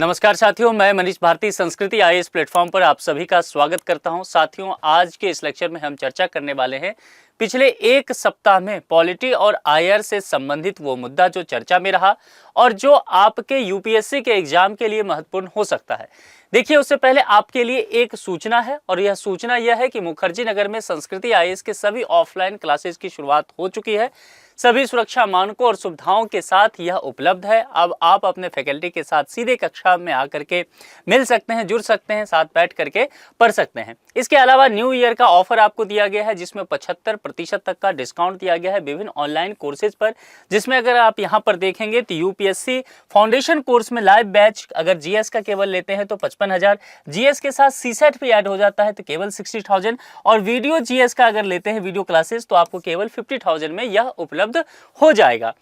नमस्कार साथियों, मैं मनीष भारती संस्कृति आईएएस प्लेटफॉर्म पर आप सभी का स्वागत करता हूं। साथियों, आज के इस लेक्चर में हम चर्चा करने वाले हैं पिछले एक सप्ताह में पॉलिटी और आईआर से संबंधित वो मुद्दा जो चर्चा में रहा और जो आपके यूपीएससी के एग्जाम के लिए महत्वपूर्ण हो सकता है। देखिए, उससे पहले आपके लिए एक सूचना है और यह सूचना यह है कि मुखर्जी नगर में संस्कृति आईएएस के सभी ऑफलाइन क्लासेस की शुरुआत हो चुकी है। सभी सुरक्षा मानकों और सुविधाओं के साथ यह उपलब्ध है। अब आप अपने फैकल्टी के साथ सीधे कक्षा में आकर के मिल सकते हैं, जुड़ सकते हैं, साथ बैठ करके पढ़ सकते हैं। इसके अलावा न्यू ईयर का ऑफर आपको दिया गया है जिसमें 75% तक का डिस्काउंट दिया गया है विभिन्न ऑनलाइन कोर्सेज पर, जिसमें अगर आप यहाँ पर देखेंगे तो यूपीएससी फाउंडेशन कोर्स में लाइव बैच अगर जीएस का केवल लेते हैं तो 55,000, जीएस के साथ सीसेट भी ऐड हो जाता है तो केवल 60,000 और वीडियो जीएस का अगर लेते हैं वीडियो क्लासेस तो आपको केवल 50,000 में यह उपलब्ध हो जाएगा।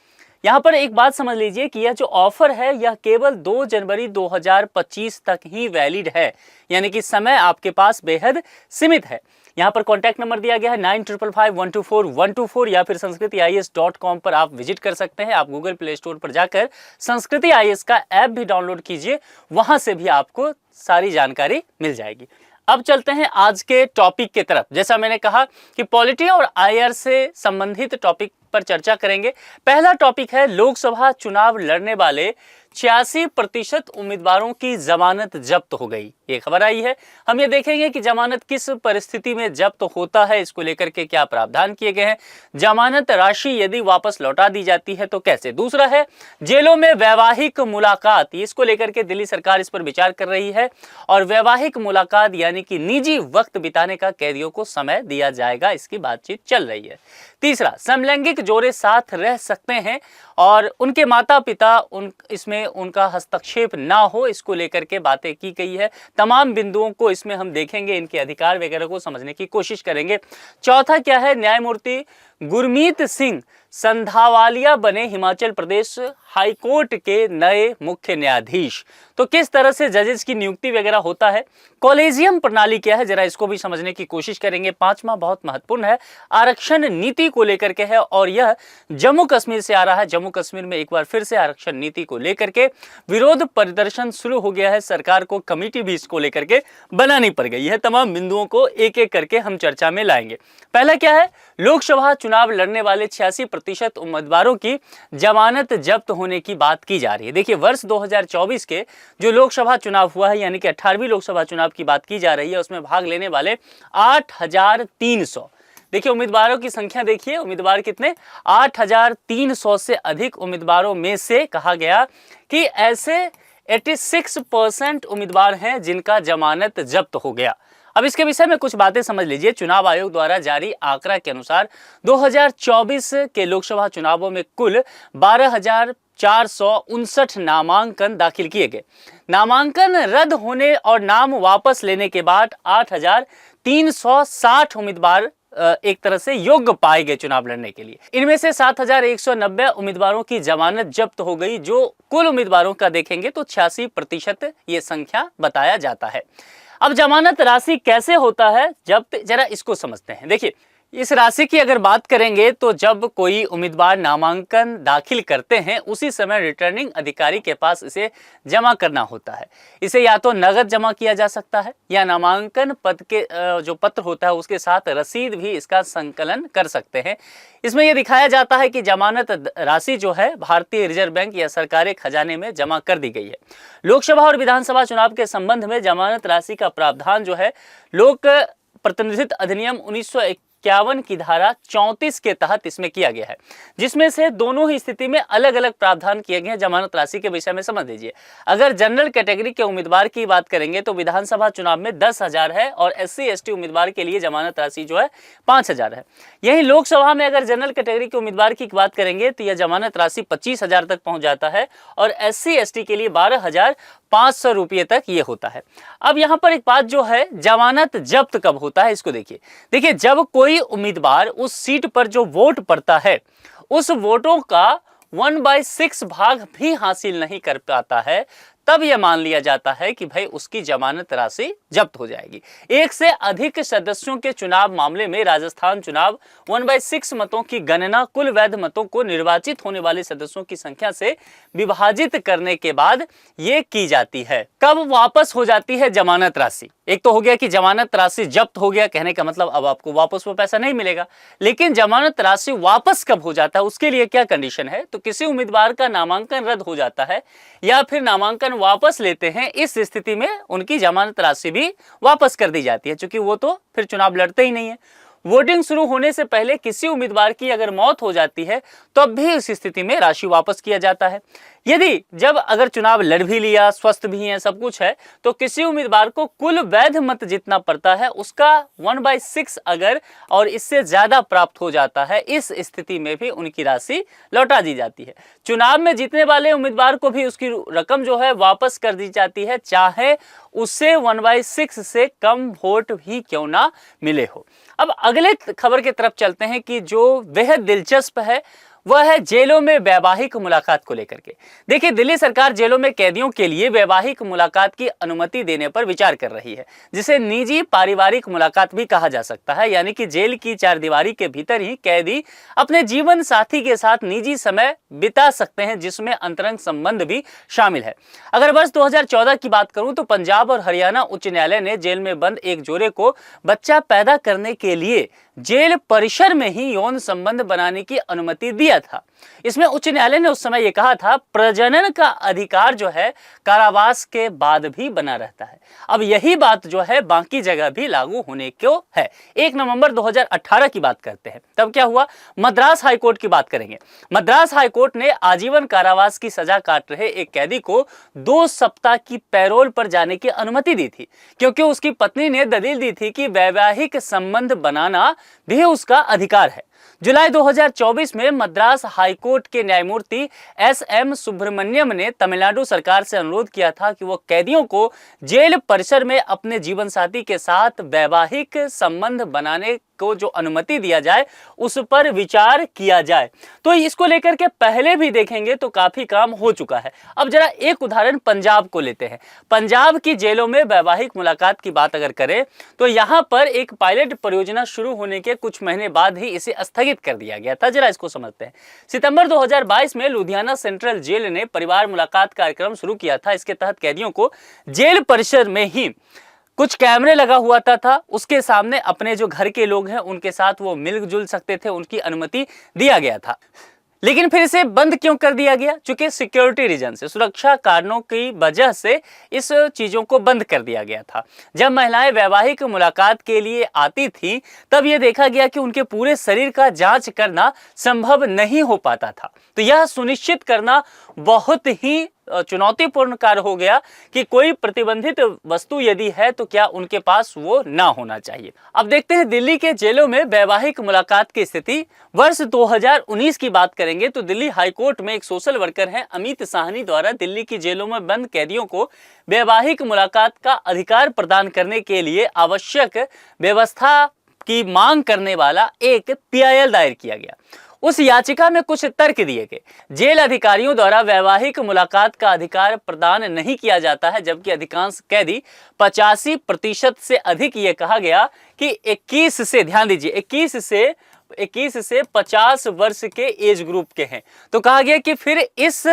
यहाँ पर एक बात समझ लीजिए कि यह जो ऑफर है यह केवल 2 जनवरी 2025 तक ही वैलिड है, यानी कि समय आपके पास बेहद सीमित है। यहाँ पर कॉन्टैक्ट नंबर दिया गया है 9555124124 या फिर sanskritIAS.com पर आप विजिट कर सकते हैं। आप गूगल प्ले स्टोर पर जाकर संस्कृति आईएएस का ऐप भी डाउनलोड कीजिए, वहां से भी आपको सारी जानकारी मिल जाएगी। अब चलते हैं आज के टॉपिक की तरफ। जैसा मैंने कहा कि पॉलिटी और आईआर से संबंधित टॉपिक पर चर्चा करेंगे। पहला टॉपिक है लोकसभा चुनाव लड़ने वाले 86% उम्मीदवारों की जमानत जब्त हो गई। ये खबर आई है। हम ये देखेंगे कि जमानत किस परिस्थिति में जब्त होता है, इसको लेकर के क्या प्रावधान किए गए हैं, जमानत राशि यदि वापस लौटा दी जाती है तो कैसे। दूसरा है जेलों में वैवाहिक मुलाकात, इसको लेकर के दिल्ली सरकार इस पर विचार कर रही है और वैवाहिक मुलाकात यानी कि निजी वक्त बिताने का कैदियों को समय दिया जाएगा, इसकी बातचीत चल रही है। तीसरा, समलैंगिक जोड़े साथ रह सकते हैं और उनके माता पिता इसमें उनका हस्तक्षेप ना हो, इसको लेकर के बातें की गई है। तमाम बिंदुओं को इसमें हम देखेंगे, इनके अधिकार वगैरह को समझने की कोशिश करेंगे। चौथा क्या है, न्यायमूर्ति गुरमीत सिंह संधावालिया बने हिमाचल प्रदेश हाईकोर्ट के नए मुख्य न्यायाधीश। तो किस तरह से जजेस की नियुक्ति वगैरह होता है, कॉलेजियम प्रणाली क्या है, जरा इसको भी समझने की कोशिश करेंगे। पांचवा बहुत महत्वपूर्ण है, आरक्षण नीति को लेकर के है और यह जम्मू कश्मीर से आ रहा है। जम्मू कश्मीर में एक बार फिर से आरक्षण नीति को लेकर के विरोध प्रदर्शन शुरू हो गया है। सरकार को कमेटी भी इसको लेकर के बनानी पड़ गई है। तमाम बिंदुओं को एक एक करके हम चर्चा में लाएंगे। पहला क्या है, लोकसभा चुनाव लड़ने वाले 86% उम्मीदवारों की जमानत जब्त होने की बात की जा रही है। देखिए, वर्ष 2024 के जो लोकसभा चुनाव हुआ है यानी कि 18वीं लोकसभा चुनाव की बात की जा रही है, उसमें भाग लेने वाले 8,300, देखिए उम्मीदवारों की संख्या देखिए, उम्मीदवार कितने, 8,300 से अधिक उम्मीदवारों में से कहा गया कि ऐसे 86% उम्मीदवार हैं जिनका जमानत जब्त हो गया। अब इसके विषय में कुछ बातें समझ लीजिए। चुनाव आयोग द्वारा जारी आंकड़ा के अनुसार 2024 के लोकसभा चुनावों में कुल 12,459 नामांकन दाखिल किए गए। नामांकन रद्द होने और नाम वापस लेने के बाद 8,360 उम्मीदवार एक तरह से योग्य पाए गए चुनाव लड़ने के लिए। इनमें से 7,190 उम्मीदवारों की जमानत जब्त हो गई, जो कुल उम्मीदवारों का देखेंगे तो 86% ये संख्या बताया जाता है। अब जमानत राशि कैसे होता है जब्त, जरा इसको समझते हैं। देखिए, इस राशि की अगर बात करेंगे तो जब कोई उम्मीदवार नामांकन दाखिल करते हैं उसी समय रिटर्निंग अधिकारी के पास इसे जमा करना होता है। इसे या तो नगद जमा किया जा सकता है या नामांकन पद के जो पत्र होता है उसके साथ रसीद भी इसका संकलन कर सकते हैं। इसमें यह दिखाया जाता है कि जमानत राशि जो है भारतीय रिजर्व बैंक या सरकारी खजाने में जमा कर दी गई है। लोकसभा और विधानसभा चुनाव के संबंध में जमानत राशि का प्रावधान जो है लोक प्रतिनिधित्व अधिनियम 1951 की धारा 34 के तहत इसमें किया गया है, जिसमें से दोनों ही स्थिति में अलग अलग प्रावधान किए गए हैं। जमानत राशि के विषय में समझ लीजिए। अगर जनरल कैटेगरी के उम्मीदवार की बात करेंगे तो विधानसभा चुनाव में 10,000 है और SC ST उम्मीदवार के लिए जमानत राशि जो है 5,000 है। यही लोकसभा में अगर जनरल कैटेगरी के उम्मीदवार की बात करेंगे तो यह जमानत राशि 25,000 तक पहुंच जाता है और SC ST के लिए 12,500 रुपये तक ये होता है। अब यहाँ पर एक बात जो है, जमानत जब्त कब होता है इसको देखिए। जब कोई उम्मीदवार उस सीट पर जो वोट पड़ता है उस वोटों का 1/6 भाग भी हासिल नहीं कर पाता है, तब यह मान लिया जाता है कि भाई उसकी जमानत राशि जब्त हो जाएगी। एक से अधिक सदस्यों के चुनाव मामले में राजस्थान चुनाव 1/6 मतों की गणना कुल वैध मतों को निर्वाचित होने वाले सदस्यों की संख्या से विभाजित करने के बाद ये की जाती है। कब वापस हो जाती है जमानत राशि? एक तो हो गया कि जमानत राशि जब्त हो गया, कहने का मतलब अब आपको वापस वो पैसा नहीं मिलेगा। लेकिन जमानत राशि वापस कब हो जाता है, उसके लिए क्या कंडीशन है? तो किसी उम्मीदवार का नामांकन रद्द हो जाता है या फिर नामांकन वापस लेते हैं, इस स्थिति में उनकी जमानत राशि भी वापस कर दी जाती है, क्योंकि वो तो फिर चुनाव लड़ते ही नहीं है। वोटिंग शुरू होने से पहले किसी उम्मीदवार की अगर मौत हो जाती है तब भी इस स्थिति में राशि वापस किया जाता है। यदि जब अगर चुनाव लड़ भी लिया, स्वस्थ भी है, सब कुछ है, तो किसी उम्मीदवार को कुल वैध मत जितना पड़ता है उसका 1/6 अगर और इससे ज्यादा प्राप्त हो जाता है, इस स्थिति में भी उनकी राशि लौटा दी जाती है। चुनाव में जीतने वाले उम्मीदवार को भी उसकी रकम जो है वापस कर दी जाती है, चाहे उससे 1/6 से कम वोट भी क्यों ना मिले हो। अब अगले खबर की तरफ चलते हैं कि जो बेहद दिलचस्प है वह है जेलों में वैवाहिक मुलाकात को लेकर के। देखिए, दिल्ली सरकार जेलों में कैदियों के लिए वैवाहिक मुलाकात की अनुमति देने पर विचार कर रही है, जिसे निजी पारिवारिक मुलाकात भी कहा जा सकता है। यानी कि जेल की चारदीवारी के भीतर ही कैदी अपने जीवन साथी के साथ निजी समय बिता सकते हैं, जिसमें अंतरंग संबंध भी शामिल है। अगर वर्ष 2014 की बात करूं तो पंजाब और हरियाणा उच्च न्यायालय ने जेल में बंद एक जोड़े को बच्चा पैदा करने के लिए जेल परिसर में ही यौन संबंध बनाने की अनुमति दिया था। इसमें उच्च न्यायालय ने उस समय यह कहा था, प्रजनन का अधिकार जो है कारावास के बाद भी बना रहता है। अब यही बात जो है बाकी जगह भी लागू होने को है। 1 नवंबर 2018 की बात करते हैं, तब क्या हुआ? मद्रास हाईकोर्ट की बात करेंगे। मद्रास हाईकोर्ट ने आजीवन कारावास की सजा काट रहे एक कैदी को 2 सप्ताह की पैरोल पर जाने की अनुमति दी थी, क्योंकि उसकी पत्नी ने दलील दी थी कि वैवाहिक संबंध बनाना भी उसका अधिकार है। जुलाई 2024 में मद्रास हाईकोर्ट के न्यायमूर्ति SM सुब्रमण्यम ने तमिलनाडु सरकार से अनुरोध किया था कि वो कैदियों को जेल परिसर में अपने जीवनसाथी के साथ वैवाहिक संबंध बनाने को जो अनुमति दिया जाए उस पर विचार किया जाए। तो इसको लेकर के पहले भी देखेंगे तो काफी काम हो चुका है। अब जरा एक उदाहरण पंजाब को लेते हैं। पंजाब की जेलों में वैवाहिक मुलाकात की बात अगर करें तो यहां पर एक पायलट परियोजना शुरू होने के कुछ महीने बाद ही इसे स्थगित कर दिया गया था। जरा इसको समझते हैं। सितंबर 2022 में लुधियाना सेंट्रल जेल ने परिवार मुलाकात कार्यक्रम शुरू किया था। इसके तहत कैदियों को जेल परिसर में ही कुछ कैमरे लगा हुआ था, उसके सामने अपने जो घर के लोग हैं उनके साथ वो मिलजुल सकते थे, उनकी अनुमति दिया गया था। लेकिन फिर इसे बंद क्यों कर दिया गया? चूंकि सिक्योरिटी रीजन से, सुरक्षा कारणों की वजह से इस चीजों को बंद कर दिया गया था। जब महिलाएं वैवाहिक मुलाकात के लिए आती थी तब यह देखा गया कि उनके पूरे शरीर का जांच करना संभव नहीं हो पाता था। तो यह सुनिश्चित करना बहुत ही चुनौतीपूर्ण कार्य हो गया कि कोई प्रतिबंधित वस्तु यदि है तो क्या उनके पास वो ना होना चाहिए। अब देखते हैं दिल्ली के जेलों में वैवाहिक मुलाकात की स्थिति। वर्ष 2019 की बात करेंगे तो दिल्ली हाईकोर्ट में एक सोशल वर्कर हैं अमित साहनी द्वारा दिल्ली की जेलों में बंद कैदियों को वैवाहिक मुलाकात का अधिकार प्रदान करने के लिए आवश्यक व्यवस्था की मांग करने वाला एक PIL दायर किया गया। उस याचिका में कुछ तर्क दिए गए। जेल अधिकारियों द्वारा वैवाहिक मुलाकात का अधिकार प्रदान नहीं किया जाता है, जबकि अधिकांश कैदी 85% से अधिक, ये कहा गया कि 21 से, ध्यान दीजिए, 21 से 50 वर्ष के एज ग्रुप के हैं। तो कहा गया कि फिर इस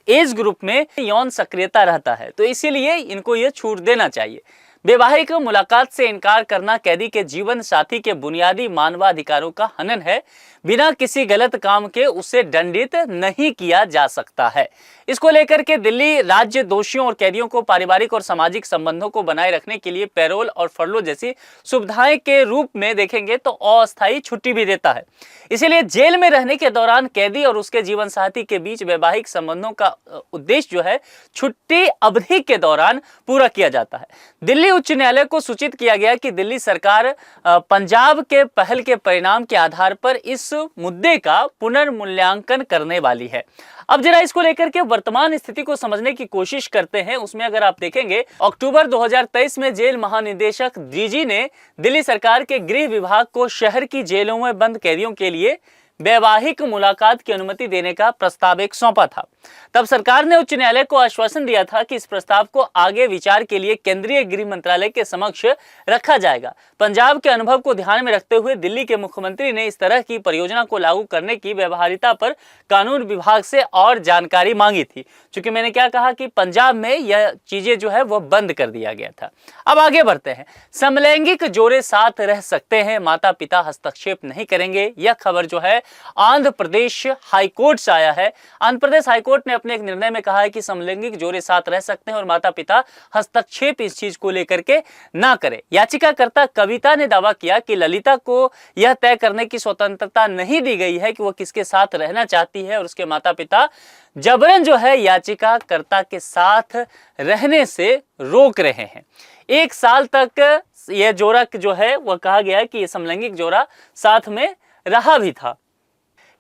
एज ग्रुप में यौन सक्रियता रहता है, तो इसीलिए इनको ये छूट देना चाहिए। वैवाहिक मुलाकात से इनकार करना कैदी के जीवन साथी के बुनियादी मानवाधिकारों का हनन है। बिना किसी गलत काम के उसे दंडित नहीं किया जा सकता है। इसको लेकर के दिल्ली राज्य दोषियों और कैदियों को पारिवारिक और सामाजिक संबंधों को बनाए रखने के लिए पैरोल और फरलो जैसी सुविधाएं के रूप में देखेंगे तो अस्थायी छुट्टी भी देता है। इसीलिए जेल में रहने के दौरान कैदी और उसके जीवन साथी के बीच वैवाहिक संबंधों का उद्देश्य जो है छुट्टी अवधि के दौरान पूरा किया जाता है। दिल्ली उच्च न्यायालय को सूचित किया गया कि दिल्ली सरकार पंजाब के पहल के परिणाम के आधार पर इस मुद्दे का पुनर्मूल्यांकन करने वाली है। अब जरा इसको लेकर के वर्तमान स्थिति को समझने की कोशिश करते हैं। उसमें अगर आप देखेंगे अक्टूबर 2023 में जेल महानिदेशक DG ने दिल्ली सरकार के गृह विभाग को शहर की जेलों में बंद कैदियों के लिए वैवाहिक मुलाकात की अनुमति देने का प्रस्ताव एक सौंपा था। तब सरकार ने उच्च न्यायालय को आश्वासन दिया था कि इस प्रस्ताव को आगे विचार के लिए केंद्रीय गृह मंत्रालय के समक्ष रखा जाएगा। पंजाब के अनुभव को ध्यान में रखते हुए दिल्ली के मुख्यमंत्री ने इस तरह की परियोजना को लागू करने की व्यवहारिता पर कानून विभाग से और जानकारी मांगी थी। क्योंकि मैंने क्या कहा कि पंजाब में यह चीजें जो है वह बंद कर दिया गया था। अब आगे बढ़ते हैं। समलैंगिक जोड़े साथ रह सकते हैं, माता पिता हस्तक्षेप नहीं करेंगे। यह खबर जो है आंध्र प्रदेश हाईकोर्ट से आया है। आंध्र प्रदेश हाईकोर्ट ने अपने एक निर्णय में कहा है कि समलैंगिक जोड़े साथ रह सकते हैं और माता पिता हस्तक्षेप इस चीज को लेकर के ना करें। याचिकाकर्ता कविता ने दावा किया कि ललिता को यह तय करने की स्वतंत्रता नहीं दी गई है कि वह किसके साथ रहना चाहती है और उसके माता पिता जबरन जो है याचिकाकर्ता के साथ रहने से रोक रहे हैं। 1 साल तक यह जोड़ा जो है वह कहा गया है कि यह समलैंगिक जोड़ा साथ में रहा भी था।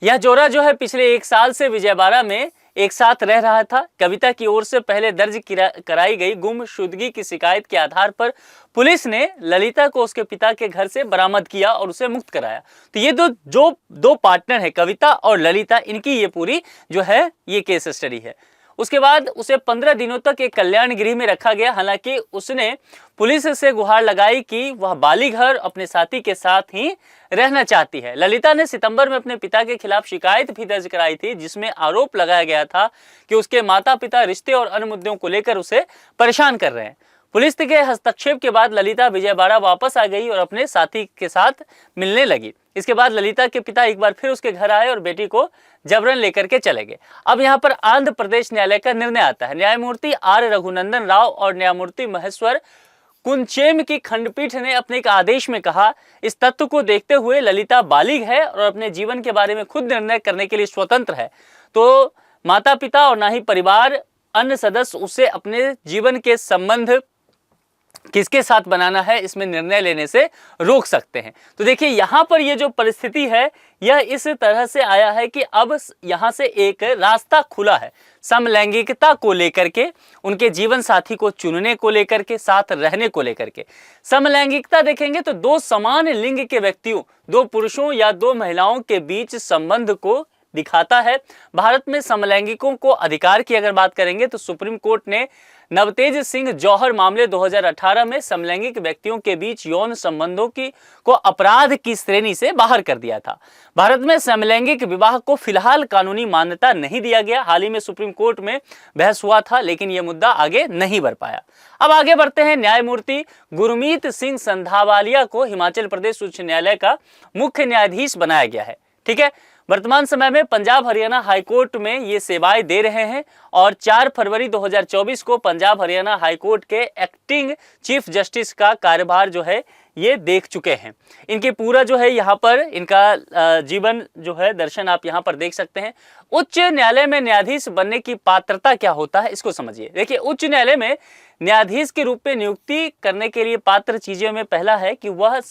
यह जोड़ा जो है पिछले 1 साल से विजयवाड़ा में एक साथ रह रहा था। कविता की ओर से पहले दर्ज कराई गई गुमशुदगी की शिकायत के आधार पर पुलिस ने ललिता को उसके पिता के घर से बरामद किया और उसे मुक्त कराया। तो ये दो पार्टनर है, कविता और ललिता, इनकी ये पूरी जो है ये केस स्टडी है। उसके बाद उसे 15 दिनों तक एक कल्याण गृह में रखा गया। हालांकि उसने पुलिस से गुहार लगाई कि वह बालिग है और अपने साथी के साथ ही रहना चाहती है। ललिता ने सितंबर में अपने पिता के खिलाफ शिकायत भी दर्ज कराई थी, जिसमें आरोप लगाया गया था कि उसके माता पिता रिश्ते और अन्य मुद्दों को लेकर उसे परेशान कर रहे हैं। पुलिस के हस्तक्षेप के बाद ललिता विजयवाड़ा वापस आ गई और अपने साथी के साथ मिलने लगी। इसके बाद ललिता के पिता एक बार फिर उसके घर आए और बेटी को जबरन लेकर के चले गए। अब यहाँ पर आंध्र प्रदेश न्यायालय का निर्णय आता है। न्यायमूर्ति आर रघुनंदन राव और न्यायमूर्ति महेश्वर कुंचेम की खंडपीठ ने अपने एक आदेश में कहा, इस तथ्य को देखते हुए ललिता बालिग है और अपने जीवन के बारे में खुद निर्णय करने के लिए स्वतंत्र है, तो माता पिता और ना ही परिवार अन्य सदस्य उसे अपने जीवन के संबंध किसके साथ बनाना है इसमें निर्णय लेने से रोक सकते हैं। तो देखिए यहाँ पर ये जो परिस्थिति है यह इस तरह से आया है कि अब यहाँ से एक रास्ता खुला है समलैंगिकता को लेकर के, उनके जीवन साथी को चुनने को लेकर के, साथ रहने को लेकर के। समलैंगिकता देखेंगे तो 2 समान लिंग के व्यक्तियों, 2 पुरुषों या 2 महिलाओं के बीच संबंध को दिखाता है। भारत में समलैंगिकों को अधिकार की अगर बात करेंगे तो सुप्रीम कोर्ट ने नवतेज सिंह जौहर मामले 2018 में समलैंगिक व्यक्तियों के बीच यौन संबंधों को अपराध की श्रेणी से बाहर कर दिया था। भारत में समलैंगिक विवाह को फिलहाल कानूनी मान्यता नहीं दिया गया। हाल ही में सुप्रीम कोर्ट में बहस हुआ था, लेकिन यह मुद्दा आगे नहीं बढ़ पाया। अब आगे बढ़ते हैं। न्यायमूर्ति गुरमीत सिंह संधावालिया को हिमाचल प्रदेश उच्च न्यायालय का मुख्य न्यायाधीश बनाया गया है। ठीक है, वर्तमान समय में पंजाब हरियाणा हाईकोर्ट में ये सेवाएं दे रहे हैं और 4 फरवरी 2024 को पंजाब हरियाणा हाईकोर्ट के एक्टिंग चीफ जस्टिस का कार्यभार जो है ये देख चुके हैं। इनके पूरा जो है यहाँ पर इनका जीवन जो है दर्शन आप यहाँ पर देख सकते हैं। उच्च न्यायालय में न्यायाधीश बनने की पात्रता क्या होता है इसको समझिए। देखिए, उच्च न्यायालय में न्यायाधीश के रूप में नियुक्ति करने के लिए पात्र चीजों में पहला है कि वह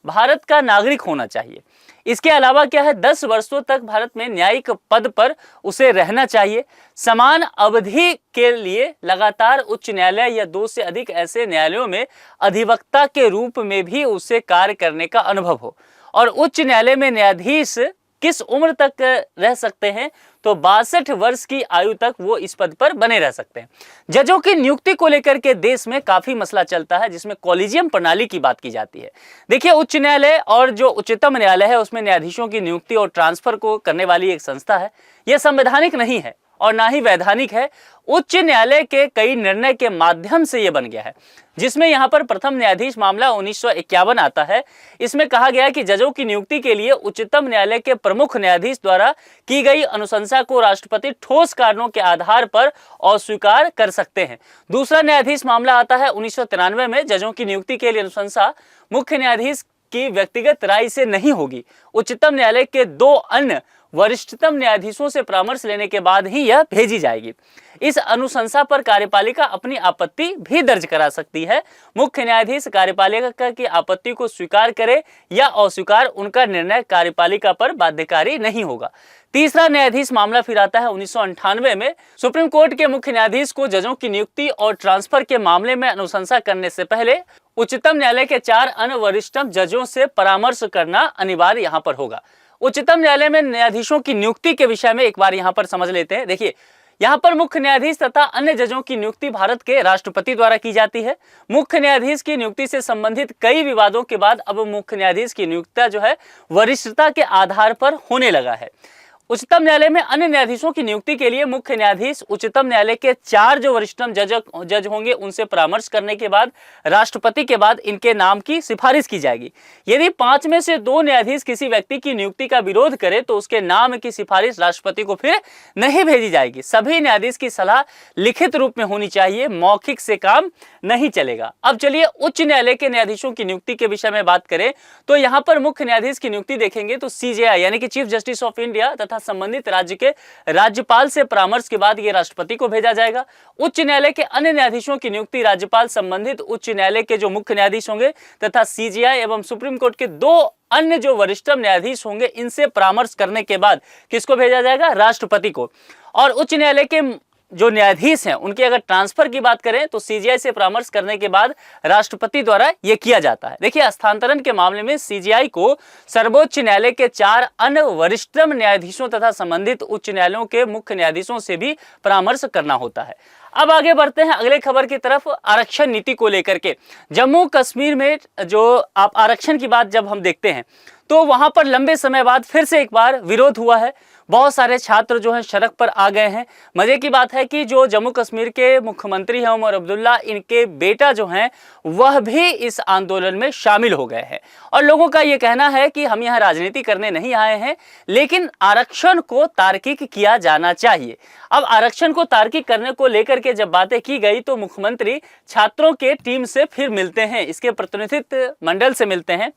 भारत का नागरिक होना चाहिए। इसके अलावा क्या है, 10 वर्षों तक भारत में न्यायिक पद पर उसे रहना चाहिए। समान अवधि के लिए लगातार उच्च न्यायालय या 2 से अधिक ऐसे न्यायालयों में अधिवक्ता के रूप में भी उसे कार्य करने का अनुभव हो। और उच्च न्यायालय में न्यायाधीश किस उम्र तक रह सकते हैं, तो 62 वर्ष की आयु तक वो इस पद पर बने रह सकते हैं। जजों की नियुक्ति को लेकर के देश में काफी मसला चलता है, जिसमें कॉलेजियम प्रणाली की बात की जाती है। देखिए, उच्च न्यायालय और जो उच्चतम न्यायालय है उसमें न्यायाधीशों की नियुक्ति और ट्रांसफर को करने वाली एक संस्था है। यह संवैधानिक नहीं है और ना ही वैधानिक है। उच्च न्यायालय के कई निर्णय के माध्यम से यह बन गया है, जिसमें यहाँ पर प्रथम न्यायाधीश मामला 1951 आता है। इसमें कहा गया कि जजों की नियुक्ति के लिए उच्चतम न्यायालय के प्रमुख न्यायाधीश द्वारा की गई अनुशंसा को राष्ट्रपति ठोस कारणों के आधार पर अस्वीकार कर सकते हैं। दूसरा न्यायाधीश मामला आता है 1993 में। जजों की नियुक्ति के लिए अनुशंसा मुख्य न्यायाधीश की व्यक्तिगत राय से नहीं होगी। उच्चतम न्यायालय के 2 अन्य वरिष्ठतम न्यायाधीशों से परामर्श लेने के बाद ही यह भेजी जाएगी। इस अनुशंसा पर कार्यपालिका अपनी आपत्ति भी दर्ज करा सकती है। मुख्य न्यायाधीश कार्यपालिका की आपत्ति को स्वीकार करे या अस्वीकार, उनका निर्णय कार्यपालिका पर बाध्यकारी नहीं होगा। तीसरा न्यायाधीश मामला फिर आता है 1998 में। सुप्रीम कोर्ट के मुख्य न्यायाधीश को जजों की नियुक्ति और ट्रांसफर के मामले में अनुशंसा करने से पहले उच्चतम न्यायालय के 4 अन्य वरिष्ठतम जजों से परामर्श करना अनिवार्य यहाँ पर होगा। उच्चतम न्यायालय में न्यायाधीशों की नियुक्ति के विषय में एक बार यहां पर समझ लेते हैं। देखिए, यहाँ पर मुख्य न्यायाधीश तथा अन्य जजों की नियुक्ति भारत के राष्ट्रपति द्वारा की जाती है। मुख्य न्यायाधीश की नियुक्ति से संबंधित कई विवादों के बाद अब मुख्य न्यायाधीश की नियुक्ति जो है वरिष्ठता के आधार पर होने लगा है। उच्चतम न्यायालय में अन्य न्यायाधीशों की नियुक्ति के लिए मुख्य न्यायाधीश उच्चतम न्यायालय के 4 जो वरिष्ठतम जज होंगे उनसे परामर्श करने के बाद राष्ट्रपति के बाद इनके नाम की सिफारिश की जाएगी। यदि 5 में से 2 न्यायाधीश किसी व्यक्ति की नियुक्ति का विरोध करे तो उसके नाम की सिफारिश राष्ट्रपति को फिर नहीं भेजी जाएगी। सभी न्यायाधीश की सलाह लिखित रूप में होनी चाहिए, मौखिक से काम नहीं चलेगा। अब चलिए उच्च न्यायालय के न्यायाधीशों की नियुक्ति के विषय में बात करें तो यहाँ पर मुख्य न्यायाधीश की नियुक्ति देखेंगे तो CJI यानी कि चीफ जस्टिस ऑफ इंडिया तथा संबंधित राज्य के राज्यपाल से परामर्श के बाद यह राष्ट्रपति को भेजा जाएगा। उच्च न्यायालय के अन्य न्यायाधीशों की नियुक्ति राज्यपाल संबंधित उच्च न्यायालय के जो मुख्य न्यायाधीश होंगे तथा CJI एवं सुप्रीम कोर्ट के 2 अन्य जो वरिष्ठतम न्यायाधीश होंगे इनसे परामर्श करने के बाद किसको भेजा जाएगा? राष्ट्रपति को। और उच्च न्यायालय के जो न्यायाधीश हैं उनके अगर ट्रांसफर की बात करें तो CJI से परामर्श करने के बाद राष्ट्रपति द्वारा यह किया जाता है। देखिए, हस्तांतरण के मामले में CJI को सर्वोच्च न्यायालय के 4 अन्य वरिष्ठतम न्यायाधीशों तथा संबंधित उच्च न्यायालयों के मुख्य न्यायाधीशों से भी परामर्श करना होता है। अब आगे बढ़ते हैं अगले खबर की तरफ। आरक्षण नीति को लेकर के जम्मू कश्मीर में जो आप आरक्षण की बात जब हम देखते हैं तो वहां पर लंबे समय बाद फिर से एक बार विरोध हुआ है। बहुत सारे छात्र जो हैं सड़क पर आ गए हैं। मजे की बात है कि जो जम्मू कश्मीर के मुख्यमंत्री हैं उमर अब्दुल्ला, इनके बेटा जो हैं वह भी इस आंदोलन में शामिल हो गए हैं। और लोगों का ये कहना है कि हम यहाँ राजनीति करने नहीं आए हैं, लेकिन आरक्षण को तार्किक किया जाना चाहिए। अब आरक्षण को तार्किक करने को लेकर के जब बातें की गई तो मुख्यमंत्री छात्रों के टीम से फिर मिलते हैं, इसके प्रतिनिधित्व मंडल से मिलते हैं।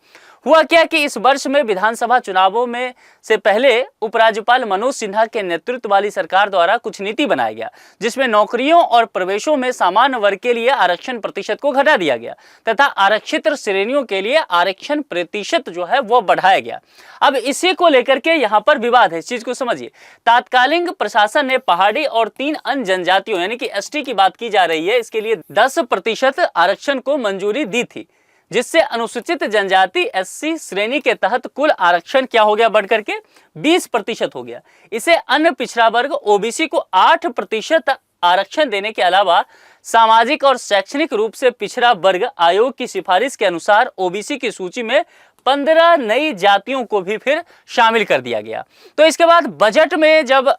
हुआ क्या कि इस वर्ष में विधानसभा चुनावों में से पहले उपराज्यपाल मनोज सिन्हा के नेतृत्व वाली सरकार द्वारा कुछ नीति बनाया गया, जिसमें नौकरियों और प्रवेशों में सामान्य वर्ग के लिए आरक्षण प्रतिशत को घटा दिया गया तथा आरक्षित श्रेणियों के लिए आरक्षण प्रतिशत जो है वो बढ़ाया गया। अब इसी को लेकर के यहाँ पर विवाद है, इस चीज को समझिए। तात्कालिक प्रशासन ने पहाड़ी और 3 अन्य जनजातियों यानी कि ST की बात की जा रही है, इसके लिए 10% आरक्षण को मंजूरी दी थी, जिससे अनुसूचित जनजाति SC श्रेणी के तहत कुल आरक्षण क्या हो गया? बढ़कर के 20% हो गया। इसे अन्य पिछड़ा वर्ग OBC को 8% आरक्षण देने के अलावा सामाजिक और शैक्षणिक रूप से पिछड़ा वर्ग आयोग की सिफारिश के अनुसार OBC की सूची में 15 नई जातियों को भी फिर शामिल कर दिया गया। तो इसके बाद बजट में जब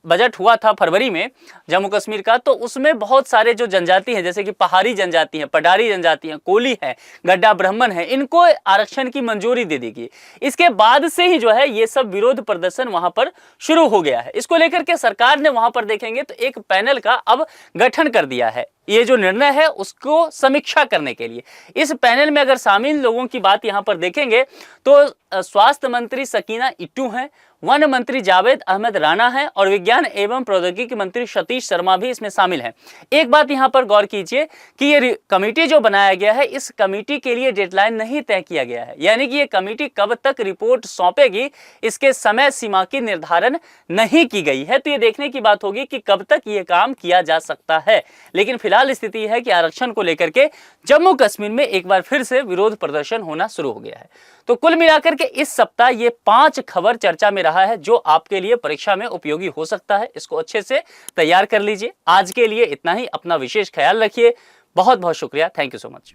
बजट हुआ था फरवरी में जम्मू कश्मीर का, तो उसमें बहुत सारे जो जनजाति हैं जैसे कि पहाड़ी जनजाति हैं, पडारी जनजाति हैं, कोली हैं, गड्ढा ब्राह्मण हैं, इनको आरक्षण की मंजूरी दे दी गई। इसके बाद से ही जो है ये सब विरोध प्रदर्शन वहां पर शुरू हो गया है। इसको लेकर के सरकार ने वहां पर देखेंगे तो एक पैनल का अब गठन कर दिया है, ये जो निर्णय है उसको समीक्षा करने के लिए। इस पैनल में अगर शामिल लोगों की बात यहां पर देखेंगे तो स्वास्थ्य मंत्री सकीना इट्टू हैं, वन मंत्री जावेद अहमद राणा हैं और विज्ञान एवं प्रौद्योगिकी मंत्री सतीश शर्मा भी इसमें शामिल हैं। एक बात यहां पर गौर कीजिए कि ये कमेटी जो बनाया गया है, इस कमेटी के लिए डेडलाइन नहीं तय किया गया है, यानी कि ये कमेटी कब तक रिपोर्ट सौंपेगी इसके समय सीमा की निर्धारण नहीं की गई है। तो ये देखने की बात होगी कि कब तक ये काम किया जा सकता है। लेकिन फिलहाल स्थिति है कि आरक्षण को लेकर के जम्मू कश्मीर में एक बार फिर से विरोध प्रदर्शन होना शुरू हो गया है। तो कुल मिलाकर के इस सप्ताह ये 5 खबर चर्चा में रहा है जो आपके लिए परीक्षा में उपयोगी हो सकता है। इसको अच्छे से तैयार कर लीजिए। आज के लिए इतना ही। अपना विशेष ख्याल रखिए। बहुत बहुत शुक्रिया। Thank you so much.